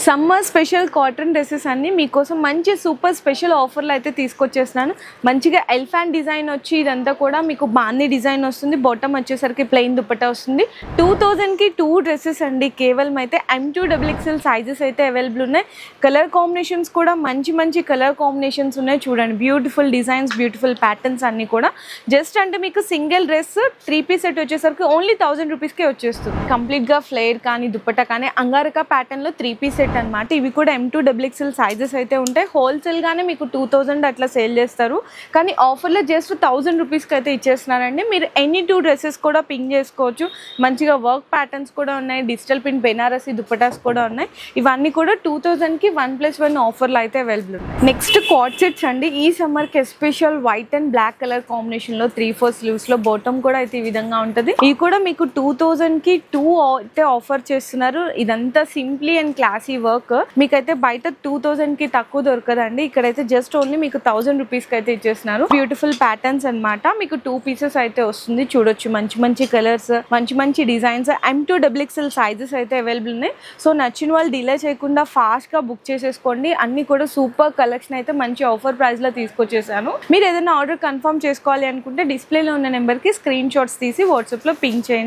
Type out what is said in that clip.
Summer special cotton dresses అన్ని మీకోసం మంచి సూపర్ స్పెషల్ ఆఫర్లు అయితే తీసుకొచ్చేస్తున్నాను. మంచిగా ఎలిఫెంట్ డిజైన్ వచ్చి ఇదంతా కూడా మీకు బాందీ డిజైన్ వస్తుంది. బాటమ్ వచ్చేసరికి ప్లెయిన్ దుపట్టా వస్తుంది. 2000కి 2 డ్రెస్సెస్ అండి. కేవలం అయితే M2XXL సైజెస్ అయితే అవైలబుల్ ఉన్నాయి. కలర్ కాంబినేషన్స్ కూడా మంచి మంచి కలర్ కాంబినేషన్స్ ఉన్నాయి. చూడండి, బ్యూటిఫుల్ డిజైన్స్, బ్యూటిఫుల్ ప్యాటర్న్స్ అన్ని కూడా. జస్ట్ అంటే మీకు సింగిల్ డ్రెస్ 3 పీస్ సెట్ వచ్చేసరికి ఓన్లీ 1000 రూపీస్కే వచ్చేస్తుంది. కంప్లీట్గా ఫ్లేర్ కానీ దుపట్టా కానీ అంగారక ప్యాటర్న్లో 3 పీస్ సెట్ అనమాట. ఇవి కూడా M2XXL సైజెస్ అయితే ఉంటాయి. హోల్సేల్ గానే మీకు 2000 అట్లా సేల్ చేస్తారు. కానీ ఆఫర్లో జస్ట్ 1000 రూపీస్కి అయితే ఇచ్చేస్తున్నారండి. మీరు ఎనీ 2 డ్రెస్సెస్ కూడా పింక్ చేసుకోవచ్చు. మంచిగా వర్క్ ప్యాటర్న్స్ కూడా ఉన్నాయి. డిజిటల్ ప్రింట్ బెనారసి దుపటాస్ కూడా ఉన్నాయి. ఇవన్నీ కూడా 2000కి 1+1 ఆఫర్లు అయితే అవైలబుల్ ఉన్నాయి. నెక్స్ట్ కార్డ్ సెట్స్ అండి. ఈ సమ్మర్కి special white and black colour కాంబినేషన్లో 3/4 స్లీవ్స్లో బాటమ్ కూడా అయితే ఈ విధంగా ఉంటుంది. ఇవి కూడా మీకు 2000కి 2 అయితే ఆఫర్ చేస్తున్నారు. ఇదంతా సింప్లీ అండ్ క్లాసీ వర్క్. మీకైతే బయట 2000కి తక్కువ దొరకదండి. ఇక్కడైతే జస్ట్ ఓన్లీ మీకు 1000 రూపీస్కి అయితే ఇచ్చేస్తున్నారు. బ్యూటిఫుల్ ప్యాటర్న్స్ అన్నమాట. మీకు 2 పీసెస్ అయితే వస్తుంది. చూడొచ్చు, మంచి మంచి కలర్స్, మంచి మంచి డిజైన్స్. M2XXL సైజెస్ అయితే అవైలబుల్ ఉన్నాయి. సో నచ్చిన వాళ్ళు డిలే చేయకుండా ఫాస్ట్గా బుక్ చేసేసుకోండి. అన్ని కూడా సూపర్ కలెక్షన్ అయితే మంచి ఆఫర్ ప్రైస్లో తీసుకొచ్చేసాను. మీరు ఏదైనా ఆర్డర్ కన్ఫర్మ్ చేసుకోవాలి అనుకుంటే డిస్ప్లేలో ఉన్న నెంబర్కి స్క్రీన్ షాట్స్ తీసి వాట్సాప్లో పింక్ చేయండి.